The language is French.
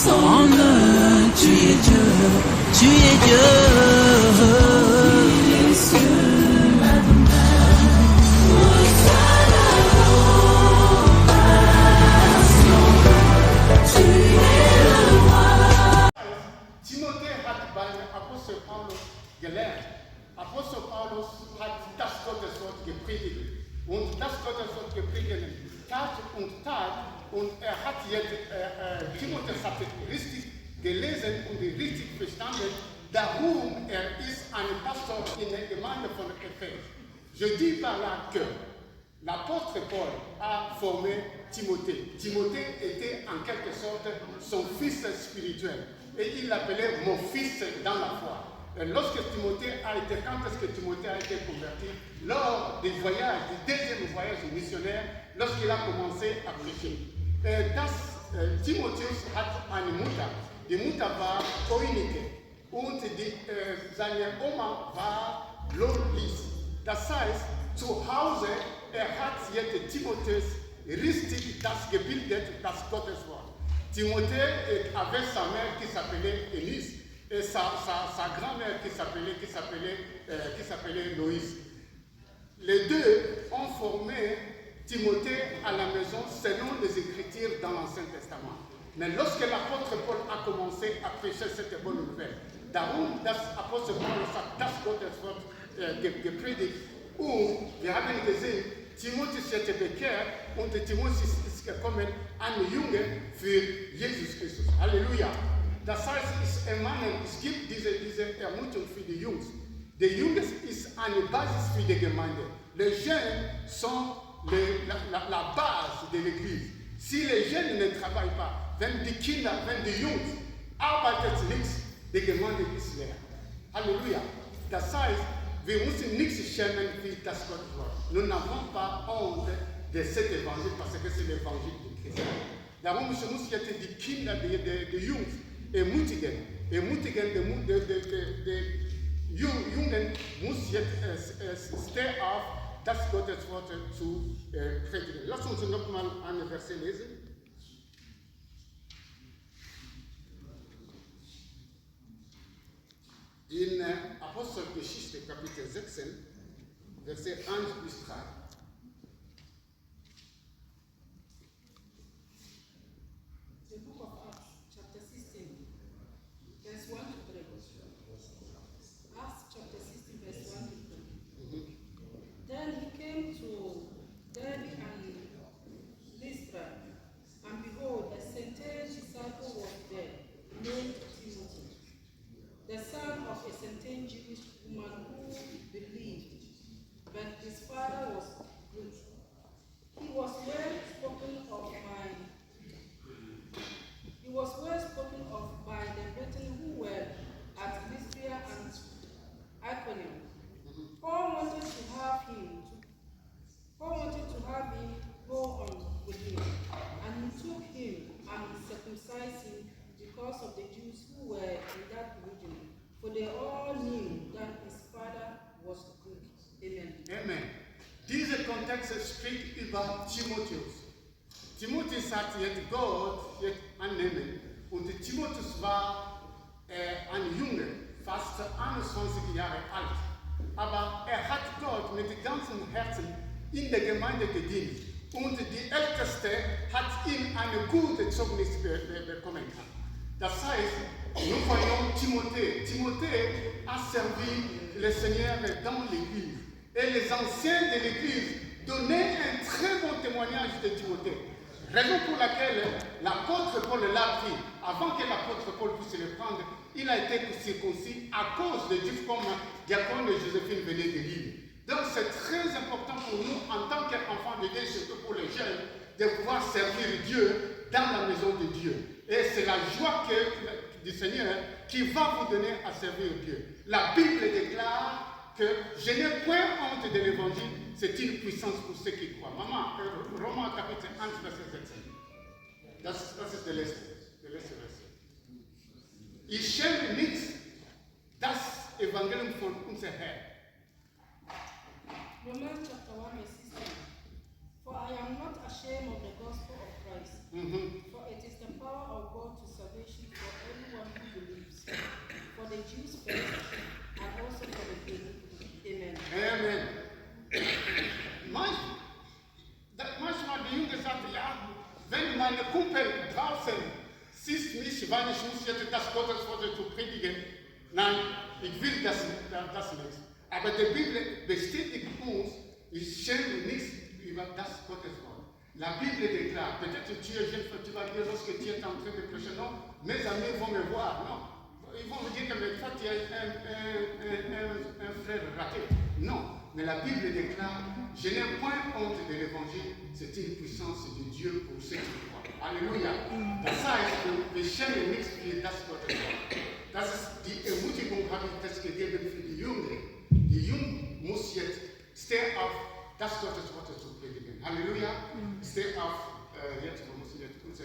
ensemble, tu es Dieu, tu es Dieu. Timothée hat bei Apostel Paulus gelernt. Apostel Paulus hat das Gotteswort gepredigt. Und das Gotteswort gepredigt Tat und Tat. Und hat jetzt, Timothée hat richtig gelesen und richtig verstanden, darum ist ein Pastor in der Gemeinde von Éphèse. Je dis par là que l'apôtre Paul a formé Timothée. Timothée était en quelque sorte son fils spirituel. Et il l'appelait mon fils dans la foi. Et lorsque Timothée a été, quand est-ce que Timothée a été converti? Lors du voyage, du deuxième voyage missionnaire, lorsqu'il a commencé à prêcher. Timotheus hat eine Mutter. Die Mutter war Eunike und seine Oma war Lois. Das heißt, zu Hause, hat jetzt Timotheus richtig das gebildet, das Gotteswort. Timothée avait sa mère qui s'appelait Élise et sa grand-mère qui s'appelait Loïs. Les deux ont formé Timothée à la maison selon les Écritures dans l'Ancien Testament. Mais lorsque l'apôtre Paul a commencé à prêcher cette bonne nouvelle, darum das Apostel Paulus hat das Gotteswort gepredigt und wir haben gesehen, Timotheus hätte bekehrt und Timotheus ist gekommen, ein Junge für Jesus Christus. Halleluja. Das heißt, es gibt diese Ermutigung für die Jungs. Die Jungs ist eine Basis für die Gemeinde. Les jeunes sont la base de l'Église. Si les jeunes ne travaillent pas, wenn die Kinder, wenn die Jungs, arbeitet nichts, die Gemeinde ist leer. Halleluja. Das heißt, wir müssen nichts schämen wie das Gotteswort. Nous n'avons pas honte de cet évangile parce que c'est l'évangile de Christ. Darum muss jetzt die Kinder, die Jungs ermutigen. Ermutigen, die Jungen muss jetzt stehen auf, das Gotteswort zu predigen. Lass uns nochmal ein Verset lesen. In Apostelgeschichte, Kapitel 16, Verset 1 bis 3. The book of Acts, chapter 16, verse 1 to 3. Acts chapter 16, verse 1 to 3. Then he came to Derbe and Lystra, and behold, a certain disciple was there, named Timothy, the son of a certain Jewish woman who believed, but his father was Greek. He was well spoken of by the brethren who were at Lystra and Iconium. Paul wanted to have him go on with him, and he took him and circumcised him because of the Jews who were in that region, for they all knew that his father was Greek. Amen. Amen. Dieser Kontext spricht über Timotheus. Timotheus hat jetzt Gott annehmen und Timotheus war ein Junge, fast 21 Jahre alt. Aber hat Gott mit ganzem Herzen in der Gemeinde gedient und die Älteste hat ihm eine gute Zeugnis bekommen. Das heißt, nous voyons Timothée. Timothée a servi le Seigneur dans l'Église. Et les anciens de l'Église donnaient un très bon témoignage de Timothée. Raison pour laquelle l'apôtre Paul l'a pris. Avant que l'apôtre Paul puisse le prendre, il a été circoncis à cause de Juifs comme Diacone et Joséphine venaient de l'île. Donc c'est très important pour nous, en tant qu'enfants de Dieu, surtout pour les jeunes, de pouvoir servir Dieu dans la maison de Dieu. Et c'est la joie du Seigneur qui va vous donner à servir Dieu. La Bible déclare que je n'ai point honte de l'évangile, c'est une puissance pour ceux qui croient. Maman, Romains chapitre 1, verset 17. Das ist der letzte Vers. Ich schäme nichts, das Evangelium von unser Herr. Romans chapter 1, verse 16. For I am not ashamed ashamed of the gospel of Christ, for it is the power of God to salvation for everyone who believes, for the Jews first, and also for the Greeks. Amen. Amen. Manchmal die Jünger sagten, ja, wenn meine Kumpel draußen siehst mich, wann ich muss jetzt das Gotteswort zu predigen, nein, ich will das nicht. Aber die Bibel bestätigt uns, ich schäme nichts über das Gotteswort. La Bible déclare, peut-être tu es jeune, tu vas dire lorsque tu es en train de prêcher, non, mes amis vont me voir, non. Ils vont me dire que toi tu es un frère raté. Non, mais la Bible déclare, je n'ai point honte de l'évangile, c'est une puissance de Dieu pour ceux qui croient. Alléluia. Das heißt, wir schämen nichts für das Gotteswort. Das ist die Ermutigung, habe ich das gegeben für die Jünger. Die Jungen muss jetzt steh auf, das Gotteswort zu predigen. Halleluja. Steh auf, jetzt, wir müssen jetzt kurz